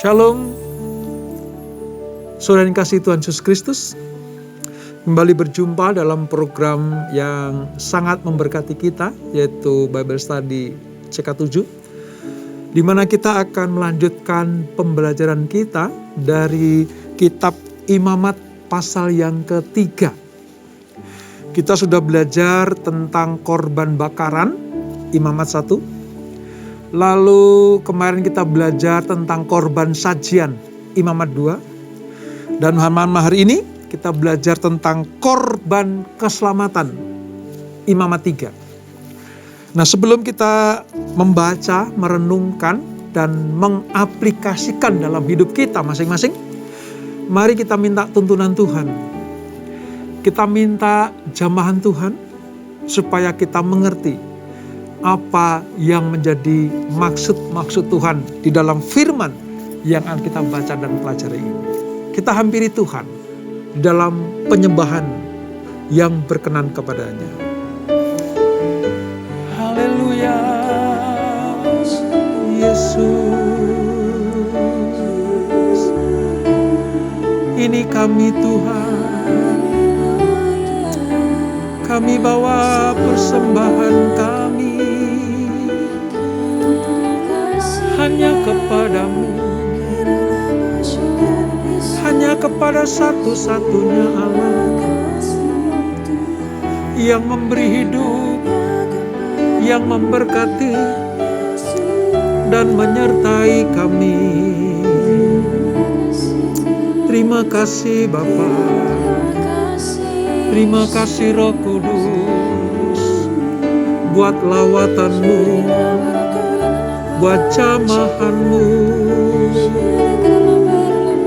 Shalom, saudara yang kasih Tuhan Yesus Kristus. Kembali berjumpa dalam program yang sangat memberkati kita, yaitu Bible Study CK7, di mana kita akan melanjutkan pembelajaran kita dari kitab Imamat pasal yang ketiga. Kita sudah belajar tentang korban bakaran, Imamat 1. Lalu kemarin kita belajar tentang korban sajian, Imamat 2. Dan malam hari ini kita belajar tentang korban keselamatan, Imamat 3. Nah, sebelum kita membaca, merenungkan, dan mengaplikasikan dalam hidup kita masing-masing, mari kita minta tuntunan Tuhan. Kita minta jamahan Tuhan supaya kita mengerti apa yang menjadi maksud Tuhan di dalam firman yang akan kita baca dan pelajari ini. Kita hampiri Tuhan di dalam penyembahan yang berkenan kepadanya. Haleluya, Yesus. Ini kami Tuhan, kami bawa persembahan kami hanya kepadamu, hanya kepada satu-satunya Allah yang memberi hidup, yang memberkati dan menyertai kami. Terima kasih Bapa, terima kasih Roh Kudus buat lawatanmu, buat jamahanmu.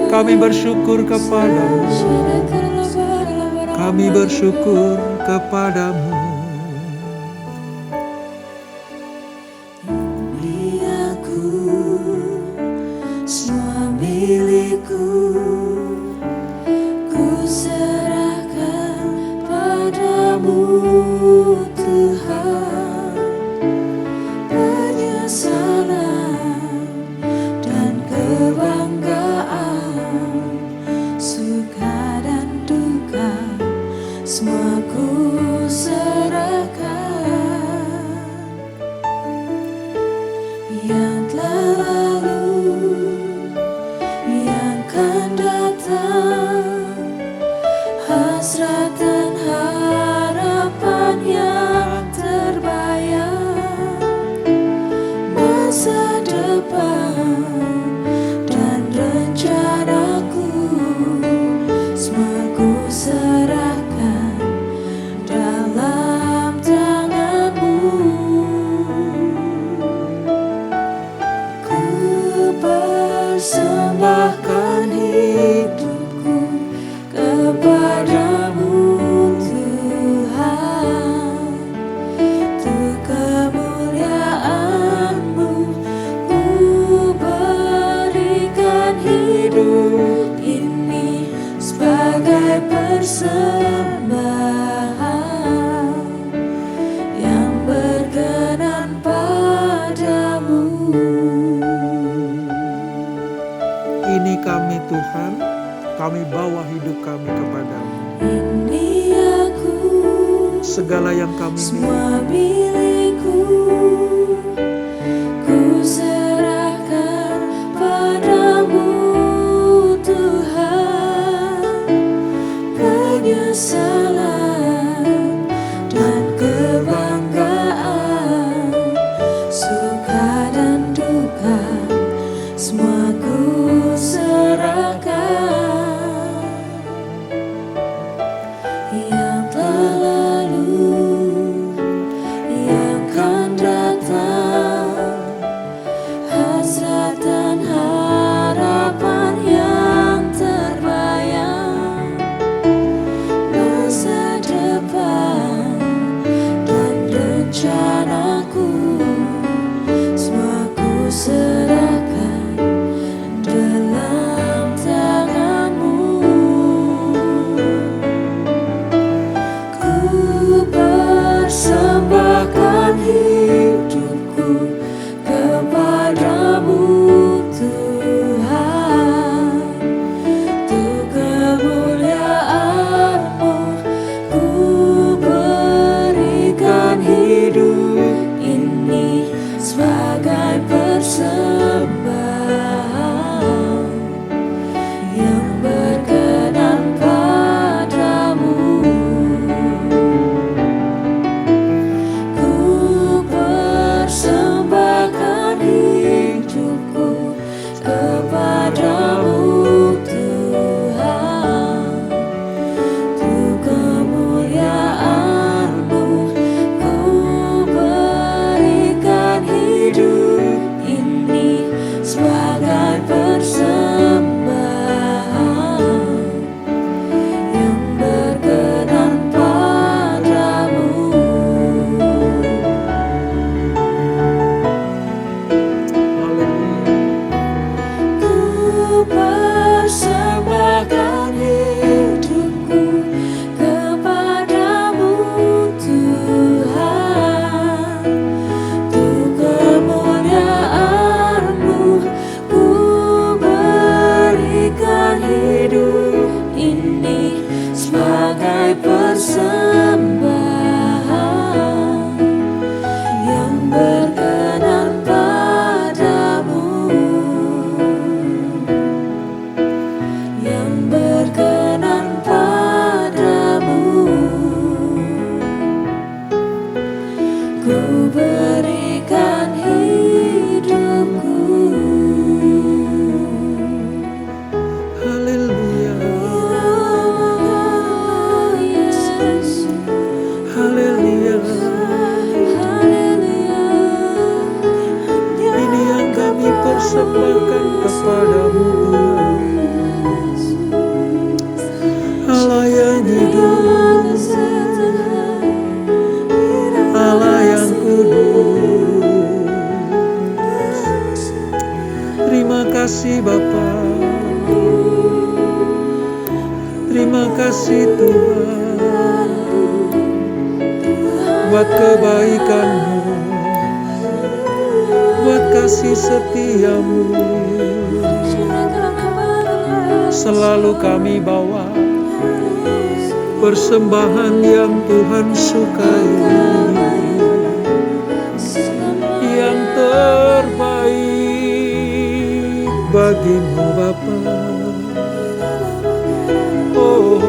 Kami bersyukur kepadamu, kami bersyukur kepadamu. Ini aku, semua milikku, ku serahkan padamu Tuhan. Penyesalan dan kebanggaan, suka dan duka, semua ku serahkan. Yang telah lalu, yang akan datang, hasrat dan harapan yang terbayang, masa depan dan rencanaku, semua ku serahkan dalam tanganmu. Ku persembahkan hidupku kepadamu Tuhan, untuk kemuliaan-Mu ku berikan hidup ini sebagai persembahan yang berkenan padamu. Ini kami Tuhan, kami bawa hidup kami kepadamu. Ini aku, segala yang kami Semua milikku, ku serahkan padamu Tuhan. Penyesalan dan kebanggaan, suka dan duka, semua ku serahkan. Yang telah lalu, yang akan datang, hasrat dan harapan yang terbayang, masa depan dan rencanaku, semua ku serahkan sebagai persembahan yang berkenan padamu. Ku persembahkan hidupku kepadamu Tuhan, untuk kemuliaan-Mu ku berikan hidup ini sebagai persembahan yang berkenan padamu, yang berkenan padamu. Ku berikan hidupku. Haleluya, Oh Yesus, haleluya. haleluya. Ini yang kami persembahkan kepadamu Tuhan, Allah yang hidup, Allah yang kudus. Terima kasih Bapa, terima kasih Tuhan buat kebaikan-Mu, buat kasih setia-Mu. Selalu kami bawa persembahan yang Tuhan sukai, yang terbaik bagimu Bapa. Oh,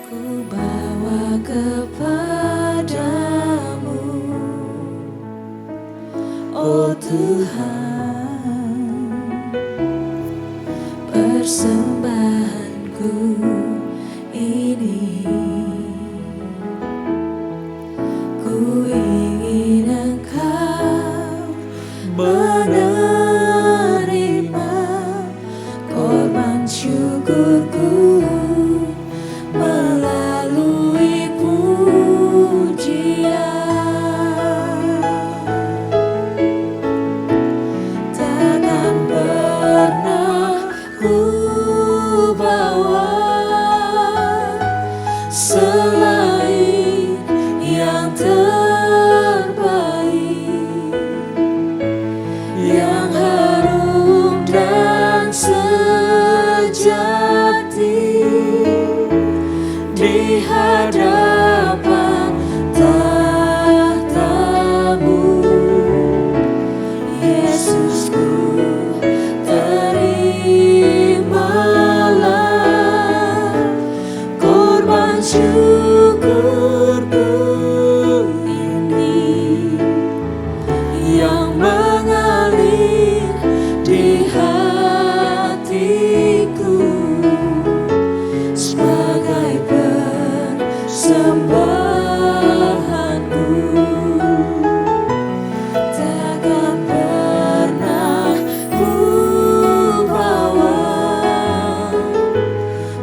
Ku bawa kepadamu, oh Tuhan, persembahanku ini. Ku ingin Engkau menerima korban syukurku melalui pujian. Takkan pernah ku bawa selain yang terbaik, yang harum dan sejati di hadapan tahta-Mu. Yesusku, terimalah korban syukurku ini yang mengalir di hatiku sebagai persembahanku. Takkan pernah ku bawa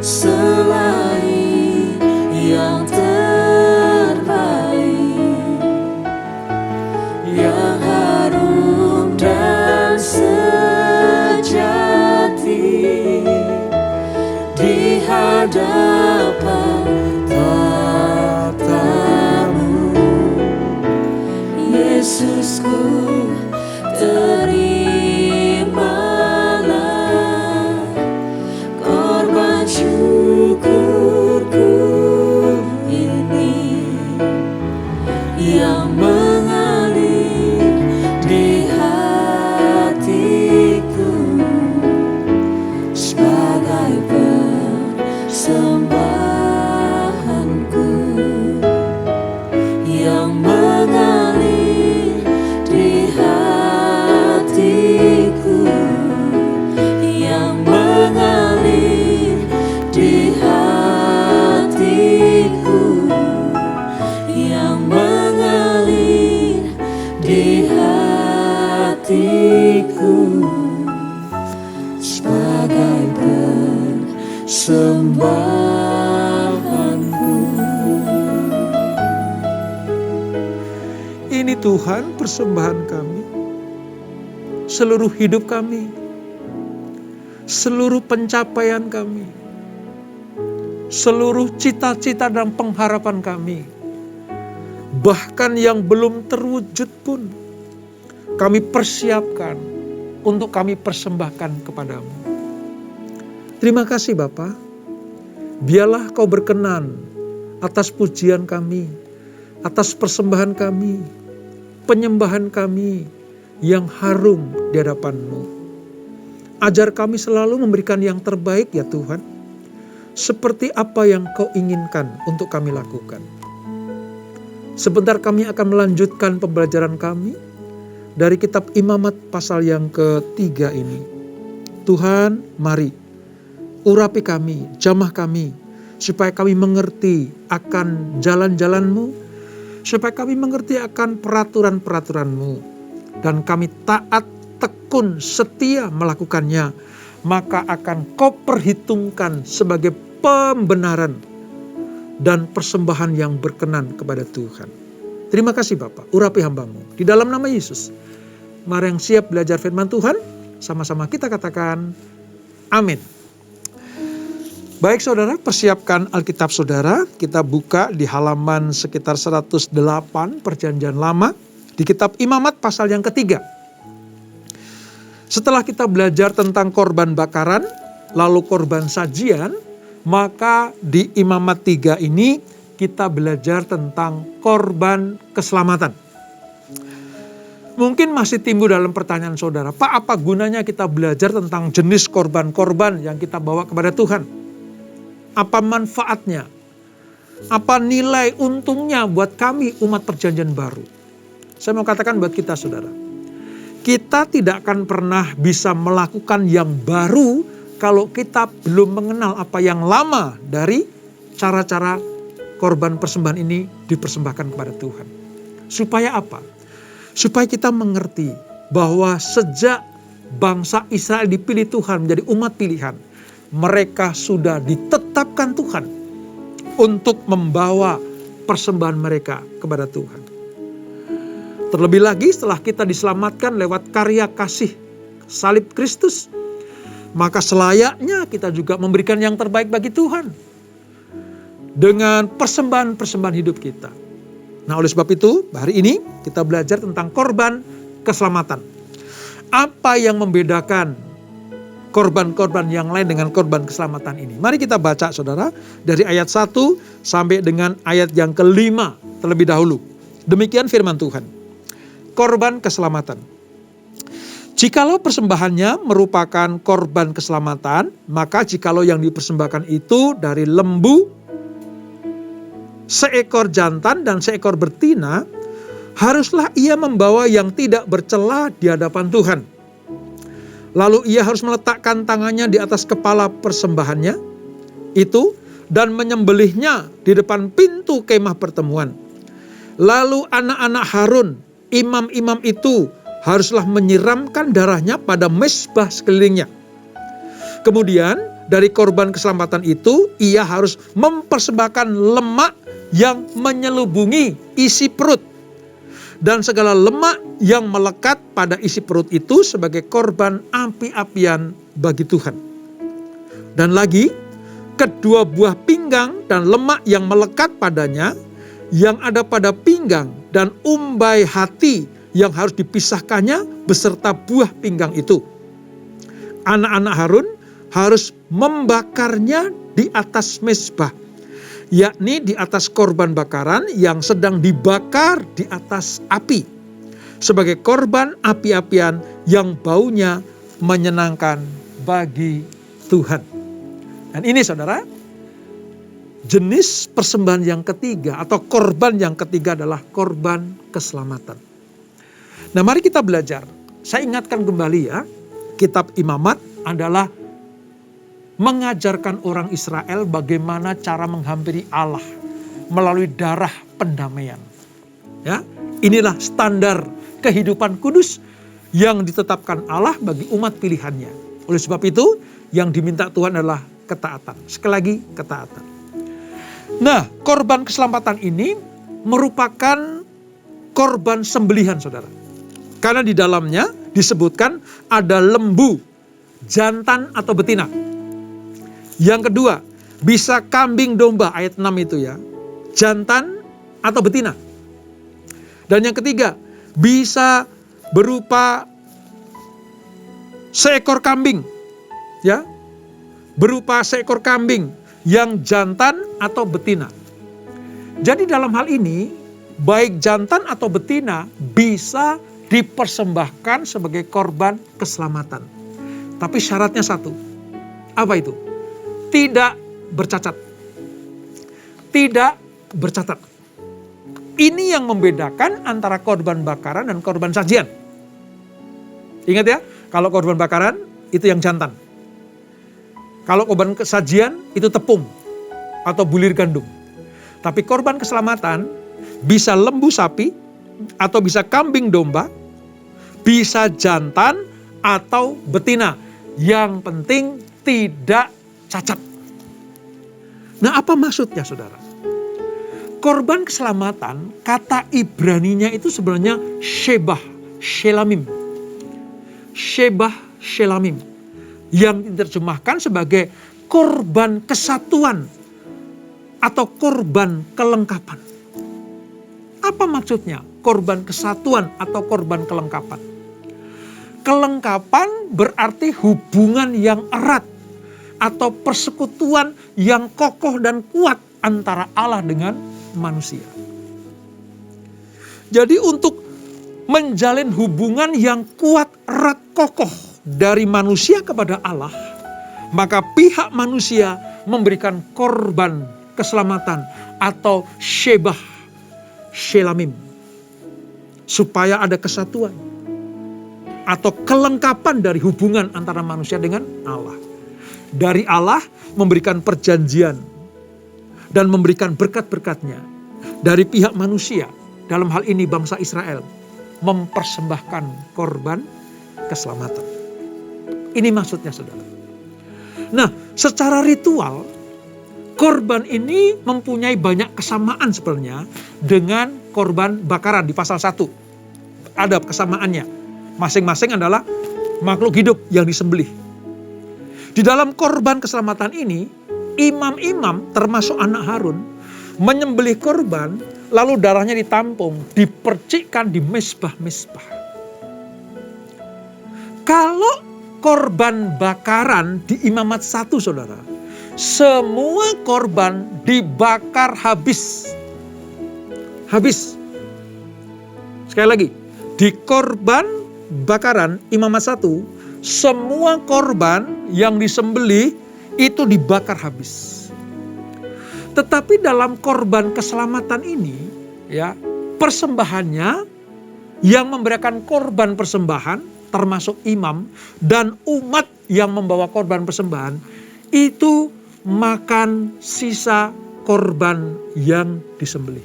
selain yang terbaik, yang harum dan sejati di hadapan tahta-Mu. Yesusku, terimalah korban syukurku ini yang mengalir di hatiku sebagai persembahanku, yang mengalir di hatiku, yang mengalir di hatiku, yang mengalir ini Tuhan persembahan kami. Seluruh hidup kami. Seluruh pencapaian kami. Seluruh cita-cita dan pengharapan kami. Bahkan yang belum terwujud pun kami persiapkan untuk kami persembahkan kepadamu. Terima kasih Bapa. Biarlah Kau berkenan atas pujian kami, atas persembahan kami, penyembahan kami yang harum di hadapan-Mu. Ajar kami selalu memberikan yang terbaik ya Tuhan, seperti apa yang Kau inginkan untuk kami lakukan. Sebentar kami akan melanjutkan pembelajaran kami dari kitab Imamat pasal yang ketiga ini. Tuhan, mari urapi kami, jamah kami, supaya kami mengerti akan jalan-jalan-Mu, supaya kami mengerti akan peraturan-peraturan-Mu, dan kami taat, tekun, setia melakukannya, maka akan Kau perhitungkan sebagai pembenaran dan persembahan yang berkenan kepada Tuhan. Terima kasih Bapak, urapi hamba-Mu. Di dalam nama Yesus, mari yang siap belajar firman Tuhan, sama-sama kita katakan, amin. Baik saudara, persiapkan Alkitab saudara. Kita buka di halaman sekitar 108 Perjanjian Lama. Di kitab Imamat pasal yang ketiga. Setelah kita belajar tentang korban bakaran, lalu korban sajian, maka di Imamat 3 ini kita belajar tentang korban keselamatan. Mungkin masih timbul dalam pertanyaan saudara, Pak, apa gunanya kita belajar tentang jenis korban-korban yang kita bawa kepada Tuhan? Apa manfaatnya? Apa nilai untungnya buat kami umat perjanjian baru? Saya mau katakan buat kita saudara, kita tidak akan pernah bisa melakukan yang baru kalau kita belum mengenal apa yang lama dari cara-cara korban persembahan ini dipersembahkan kepada Tuhan. Supaya apa? Supaya kita mengerti bahwa sejak bangsa Israel dipilih Tuhan menjadi umat pilihan, mereka sudah ditetapkan Tuhan untuk membawa persembahan mereka kepada Tuhan. Terlebih lagi setelah kita diselamatkan lewat karya kasih salib Kristus, maka selayaknya kita juga memberikan yang terbaik bagi Tuhan dengan persembahan-persembahan hidup kita. Nah, oleh sebab itu hari ini kita belajar tentang korban keselamatan. Apa yang membedakan korban-korban yang lain dengan korban keselamatan ini? Mari kita baca saudara dari ayat 1 sampai dengan ayat yang kelima terlebih dahulu. Demikian firman Tuhan. Korban keselamatan. Jikalau persembahannya merupakan korban keselamatan, maka jikalau yang dipersembahkan itu dari lembu, seekor jantan dan seekor betina, haruslah ia membawa yang tidak bercela di hadapan Tuhan. Lalu ia harus meletakkan tangannya di atas kepala persembahannya itu dan menyembelihnya di depan pintu kemah pertemuan. Lalu anak-anak Harun, imam-imam itu haruslah menyiramkan darahnya pada mezbah sekelilingnya. Kemudian dari korban keselamatan itu ia harus mempersembahkan lemak yang menyelubungi isi perut dan segala lemak yang melekat pada isi perut itu sebagai korban api-apian bagi Tuhan. Dan lagi, kedua buah pinggang dan lemak yang melekat padanya yang ada pada pinggang dan umbai hati yang harus dipisahkannya beserta buah pinggang itu. Anak-anak Harun harus membakarnya di atas mezbah, yakni di atas korban bakaran yang sedang dibakar di atas api, sebagai korban api-apian yang baunya menyenangkan bagi Tuhan. Dan ini saudara, jenis persembahan yang ketiga atau korban yang ketiga adalah korban keselamatan. Nah, mari kita belajar. Saya ingatkan kembali ya, kitab Imamat adalah mengajarkan orang Israel bagaimana cara menghampiri Allah melalui darah pendamaian. Ya, inilah standar kehidupan kudus yang ditetapkan Allah bagi umat pilihannya. Oleh sebab itu, yang diminta Tuhan adalah ketaatan. Sekali lagi, ketaatan. Nah, korban keselamatan ini merupakan korban sembelihan, saudara. Karena di dalamnya disebutkan ada lembu, jantan atau betina. Yang kedua, bisa kambing domba, ayat 6 itu ya, jantan atau betina. Dan yang ketiga, bisa berupa seekor kambing, ya, berupa seekor kambing yang jantan atau betina. Jadi dalam hal ini, baik jantan atau betina bisa dipersembahkan sebagai korban keselamatan. Tapi syaratnya satu. Apa itu? Tidak bercacat. Tidak bercacat. Ini yang membedakan antara korban bakaran dan korban sajian. Ingat ya, kalau korban bakaran itu yang jantan. Kalau korban sajian itu tepung atau bulir gandum. Tapi korban keselamatan bisa lembu sapi atau bisa kambing domba, bisa jantan atau betina. Yang penting tidak cacat. Nah, apa maksudnya, saudara? Korban keselamatan, kata Ibraninya itu sebenarnya Shebah Shelamim. Shebah Shelamim. Yang diterjemahkan sebagai korban kesatuan atau korban kelengkapan. Apa maksudnya korban kesatuan atau korban kelengkapan? Kelengkapan berarti hubungan yang erat atau persekutuan yang kokoh dan kuat antara Allah dengan manusia. Jadi untuk menjalin hubungan yang kuat, erat, kokoh dari manusia kepada Allah, maka pihak manusia memberikan korban keselamatan atau Shebah Shelamim. Supaya ada kesatuan atau kelengkapan dari hubungan antara manusia dengan Allah. Dari Allah memberikan perjanjian dan memberikan berkat-berkatnya. Dari pihak manusia, dalam hal ini bangsa Israel, mempersembahkan korban keselamatan. Ini maksudnya, saudara. Nah, secara ritual, korban ini mempunyai banyak kesamaan sebenarnya dengan korban bakaran di pasal 1. Ada kesamaannya. Masing-masing adalah makhluk hidup yang disembelih. Di dalam korban keselamatan ini, imam-imam termasuk anak Harun menyembelih korban, lalu darahnya ditampung, dipercikkan di mezbah-mezbah. Kalau korban bakaran di imamat 1, saudara, semua korban dibakar habis. Habis. Sekali lagi, di korban bakaran imamat 1, semua korban yang disembelih itu dibakar habis. Tetapi dalam korban keselamatan ini, ya, persembahannya yang memberikan korban persembahan termasuk imam dan umat yang membawa korban persembahan itu makan sisa korban yang disembelih.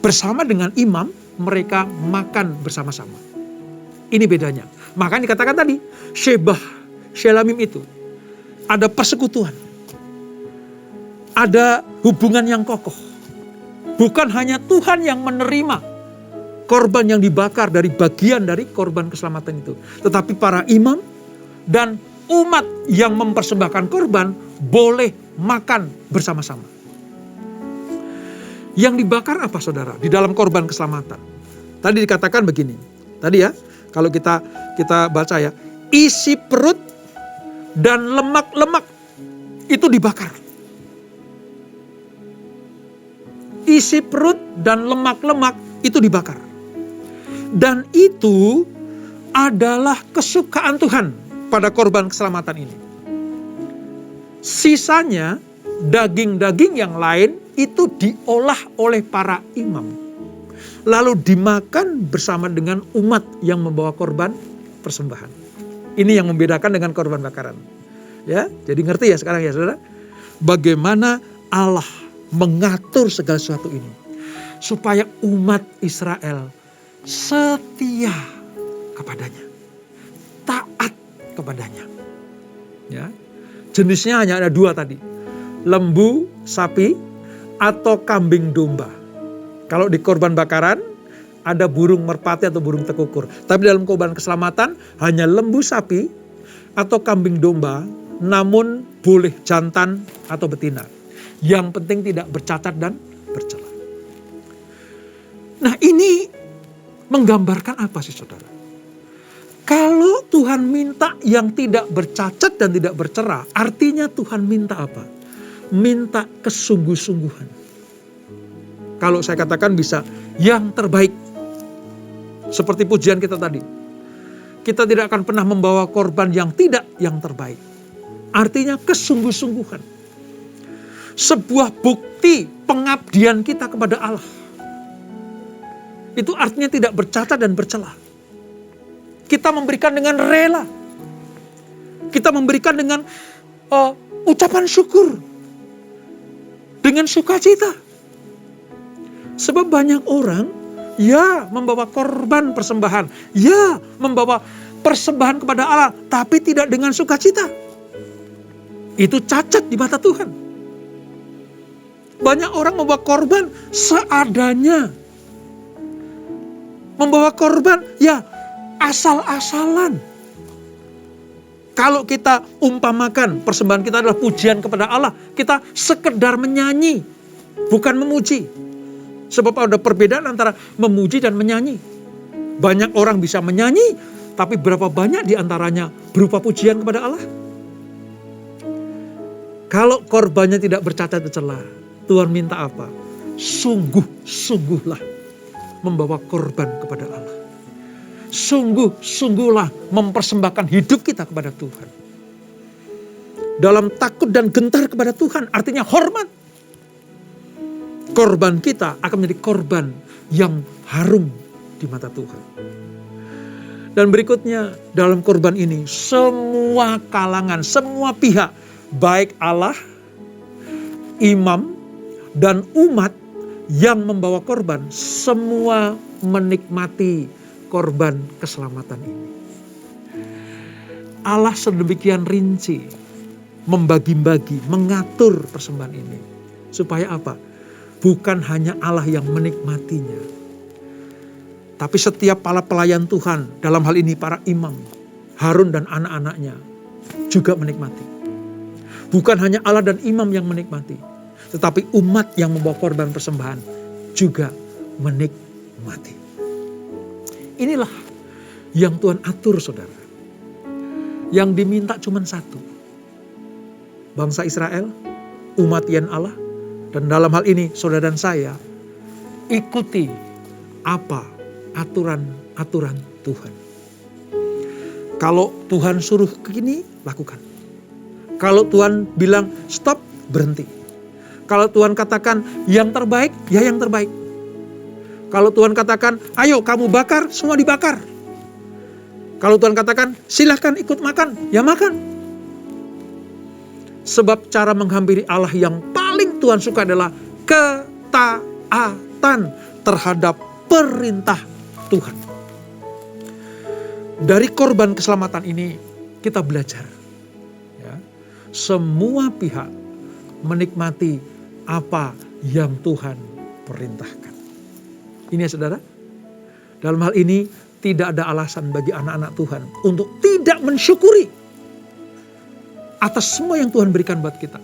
Bersama dengan imam mereka makan bersama-sama. Ini bedanya. Makanya dikatakan tadi Shebah Shelamim itu ada persekutuan. Ada hubungan yang kokoh. Bukan hanya Tuhan yang menerima korban yang dibakar dari bagian dari korban keselamatan itu. Tetapi para imam dan umat yang mempersembahkan korban boleh makan bersama-sama. Yang dibakar apa, saudara? Di dalam korban keselamatan. Tadi dikatakan begini. Tadi ya, kalau kita baca ya. Isi perut dan lemak-lemak itu dibakar. Isi perut dan lemak-lemak itu dibakar. Dan itu adalah kesukaan Tuhan pada korban keselamatan ini. Sisanya daging-daging yang lain itu diolah oleh para imam. Lalu dimakan bersama dengan umat yang membawa korban persembahan. Ini yang membedakan dengan korban bakaran. Ya, jadi ngerti ya sekarang ya, saudara? Bagaimana Allah mengatur segala sesuatu ini supaya umat Israel setia kepadanya, taat kepadanya. Ya, jenisnya hanya ada 2 tadi, lembu, sapi, atau kambing domba. Kalau di korban bakaran ada burung merpati atau burung tekukur. Tapi dalam korban keselamatan hanya lembu sapi atau kambing domba, namun boleh jantan atau betina. Yang penting tidak bercacat dan bercela. Nah, ini menggambarkan apa sih saudara? Kalau Tuhan minta yang tidak bercacat dan tidak bercela, artinya Tuhan minta apa? Minta kesungguh-sungguhan. Kalau saya katakan bisa yang terbaik. Seperti pujian kita tadi. Kita tidak akan pernah membawa korban yang tidak yang terbaik. Artinya kesungguh-sungguhan. Sebuah bukti pengabdian kita kepada Allah. Itu artinya tidak bercacat dan bercela. Kita memberikan dengan rela. Kita memberikan dengan ucapan syukur. Dengan sukacita. Sebab banyak orang ya membawa korban persembahan. Ya membawa persembahan kepada Allah. Tapi tidak dengan sukacita. Itu cacat di mata Tuhan. Banyak orang membawa korban seadanya. Membawa korban ya asal-asalan. Kalau kita umpamakan persembahan kita adalah pujian kepada Allah, kita sekedar menyanyi, bukan memuji. Sebab ada perbedaan antara memuji dan menyanyi. Banyak orang bisa menyanyi, tapi berapa banyak di antaranya berupa pujian kepada Allah? Kalau korbannya tidak bercacat bercela, Tuhan minta apa? Sungguh-sungguhlah membawa korban kepada Allah. Sungguh-sungguhlah mempersembahkan hidup kita kepada Tuhan. Dalam takut dan gentar kepada Tuhan, artinya hormat. Korban kita akan menjadi korban yang harum di mata Tuhan. Dan berikutnya, dalam korban ini, semua kalangan, semua pihak, baik Allah, imam, dan umat yang membawa korban, semua menikmati korban keselamatan ini. Allah sedemikian rinci membagi-bagi, mengatur persembahan ini. Supaya apa? Bukan hanya Allah yang menikmatinya. Tapi setiap para pelayan Tuhan, dalam hal ini para imam, Harun dan anak-anaknya juga menikmati. Bukan hanya Allah dan imam yang menikmati. Tetapi umat yang membawa korban persembahan juga menikmati. Inilah yang Tuhan atur saudara. Yang diminta cuma satu. Bangsa Israel, umat yang Allah. Dan dalam hal ini saudara dan saya ikuti apa aturan-aturan Tuhan. Kalau Tuhan suruh ke sini, lakukan. Kalau Tuhan bilang stop, berhenti. Kalau Tuhan katakan yang terbaik, ya yang terbaik. Kalau Tuhan katakan, ayo kamu bakar, semua dibakar. Kalau Tuhan katakan, silahkan ikut makan, ya makan. Sebab cara menghampiri Allah yang paling Tuhan suka adalah ketaatan terhadap perintah Tuhan. Dari korban keselamatan ini kita belajar. Ya, semua pihak menikmati apa yang Tuhan perintahkan. Ini ya saudara, dalam hal ini tidak ada alasan bagi anak-anak Tuhan untuk tidak mensyukuri atas semua yang Tuhan berikan buat kita.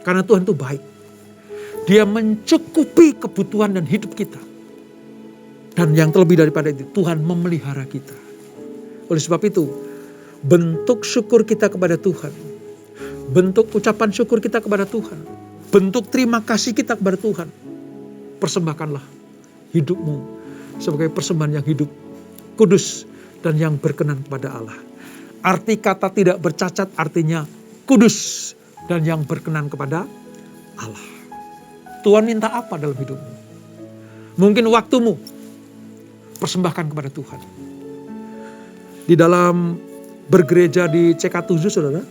Karena Tuhan itu baik. Dia mencukupi kebutuhan dan hidup kita. Dan yang terlebih daripada itu, Tuhan memelihara kita. Oleh sebab itu, bentuk syukur kita kepada Tuhan, bentuk ucapan syukur kita kepada Tuhan, bentuk terima kasih kita kepada Tuhan, persembahkanlah hidupmu sebagai persembahan yang hidup, kudus, dan yang berkenan kepada Allah. Arti kata tidak bercacat artinya kudus dan yang berkenan kepada Allah. Tuhan minta apa dalam hidupmu? Mungkin waktumu, persembahkan kepada Tuhan. Di dalam bergereja di CK7 saudara,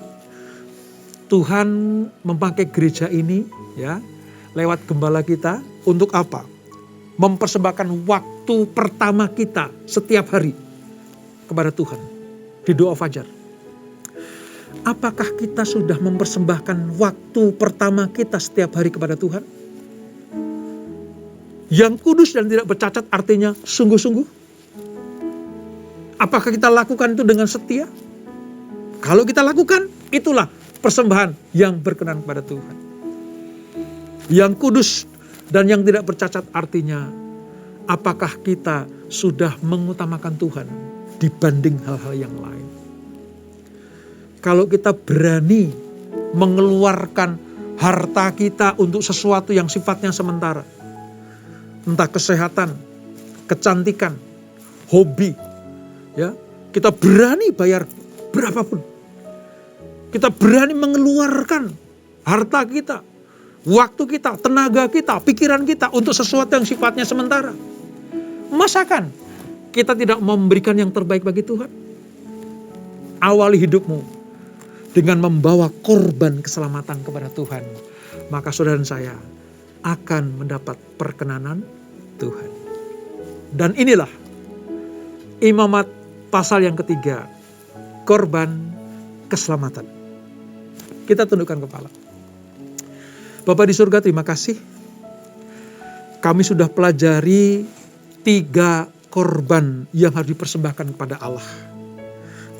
Tuhan memakai gereja ini ya lewat gembala kita untuk apa? Mempersembahkan waktu pertama kita setiap hari kepada Tuhan di doa fajar. Apakah kita sudah mempersembahkan waktu pertama kita setiap hari kepada Tuhan? Yang kudus dan tidak bercacat artinya sungguh-sungguh. Apakah kita lakukan itu dengan setia? Kalau kita lakukan, itulah persembahan yang berkenan kepada Tuhan. Yang kudus dan yang tidak bercacat artinya, apakah kita sudah mengutamakan Tuhan dibanding hal-hal yang lain? Kalau kita berani mengeluarkan harta kita untuk sesuatu yang sifatnya sementara, entah kesehatan, kecantikan, hobi, ya, kita berani bayar berapapun. Kita berani mengeluarkan harta kita, waktu kita, tenaga kita, pikiran kita untuk sesuatu yang sifatnya sementara. Masakan kita tidak memberikan yang terbaik bagi Tuhan? Awali hidupmu dengan membawa korban keselamatan kepada Tuhan. Maka saudara dan saya akan mendapat perkenanan Tuhan. Dan inilah Imamat pasal yang ketiga, korban keselamatan. Kita tundukkan kepala. Bapa di surga, terima kasih. Kami sudah pelajari 3 korban yang harus dipersembahkan kepada Allah.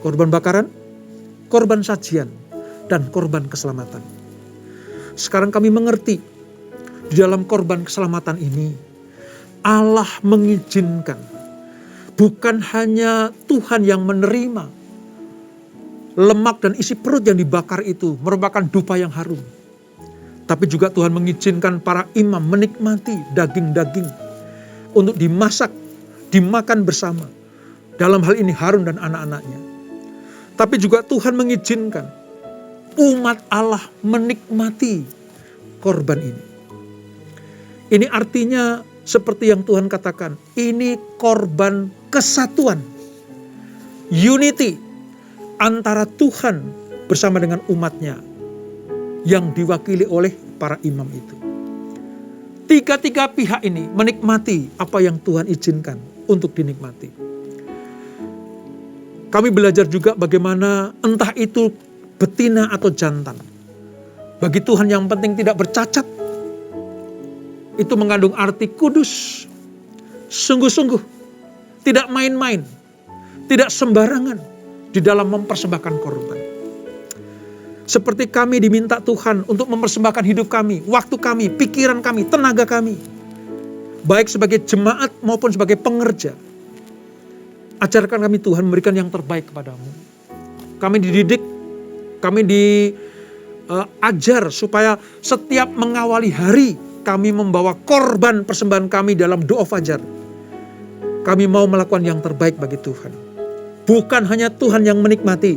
Korban bakaran, korban sajian, dan korban keselamatan. Sekarang kami mengerti, di dalam korban keselamatan ini, Allah mengizinkan, bukan hanya Tuhan yang menerima lemak dan isi perut yang dibakar itu merupakan dupa yang harum. Tapi juga Tuhan mengizinkan para imam menikmati daging-daging untuk dimasak, dimakan bersama. Dalam hal ini Harun dan anak-anaknya. Tapi juga Tuhan mengizinkan umat Allah menikmati korban ini. Ini artinya seperti yang Tuhan katakan, ini korban kesatuan, unity antara Tuhan bersama dengan umatnya yang diwakili oleh para imam itu. 3 pihak ini menikmati apa yang Tuhan izinkan untuk dinikmati. Kami belajar juga bagaimana entah itu betina atau jantan, bagi Tuhan yang penting tidak bercacat. Itu mengandung arti kudus, sungguh-sungguh, tidak main-main, tidak sembarangan di dalam mempersembahkan korban. Seperti kami diminta Tuhan untuk mempersembahkan hidup kami, waktu kami, pikiran kami, tenaga kami, baik sebagai jemaat maupun sebagai pengerja. Ajarkan kami Tuhan memberikan yang terbaik kepadamu. Kami dididik, kami diajar supaya setiap mengawali hari kami membawa korban persembahan kami dalam doa fajar. Kami mau melakukan yang terbaik bagi Tuhan. Bukan hanya Tuhan yang menikmati,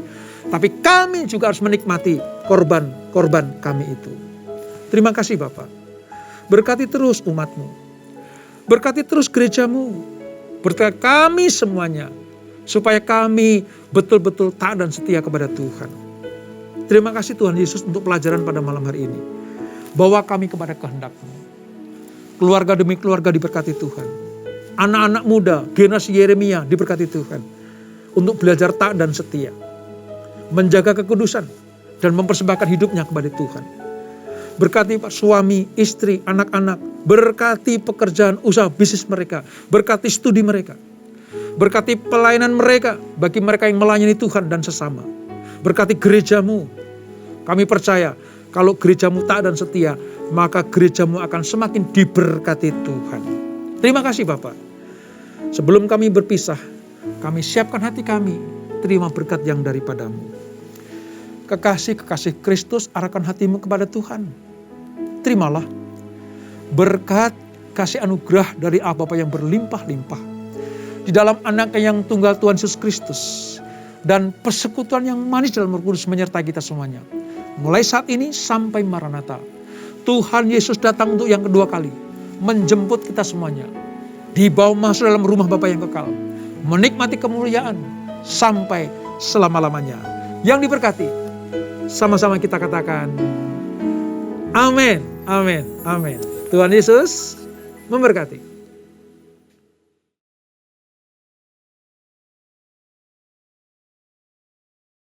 tapi kami juga harus menikmati korban-korban kami itu. Terima kasih Bapak. Berkati terus umat-Mu. Berkati terus gereja-Mu. Berkati kami semuanya. Supaya kami betul-betul taat dan setia kepada Tuhan. Terima kasih Tuhan Yesus untuk pelajaran pada malam hari ini. Bawa kami kepada kehendak-Mu. Keluarga demi keluarga diberkati Tuhan. Anak-anak muda, generasi Yeremia diberkati Tuhan. Untuk belajar taat dan setia. Menjaga kekudusan dan mempersembahkan hidupnya kepada Tuhan. Berkati suami, istri, anak-anak. Berkati pekerjaan usaha bisnis mereka. Berkati studi mereka. Berkati pelayanan mereka bagi mereka yang melayani Tuhan dan sesama. Berkati gereja-Mu. Kami percaya kalau gereja-Mu taat dan setia, maka gereja-Mu akan semakin diberkati Tuhan. Terima kasih Bapak. Sebelum kami berpisah, kami siapkan hati kami, terima berkat yang daripadamu. Kekasih-kekasih Kristus, arahkan hatimu kepada Tuhan. Terimalah berkat kasih anugerah dari Allah Bapa yang berlimpah-limpah. Di dalam anaknya yang tunggal Tuhan Yesus Kristus. Dan persekutuan yang manis dalam Roh Kudus menyertai kita semuanya. Mulai saat ini sampai Maranatha. Tuhan Yesus datang untuk yang kedua kali. Menjemput kita semuanya. Dibawa masuk dalam rumah Bapa yang kekal. Menikmati kemuliaan sampai selama-lamanya. Yang diberkati, sama-sama kita katakan, amin, amin, amin. Tuhan Yesus memberkati.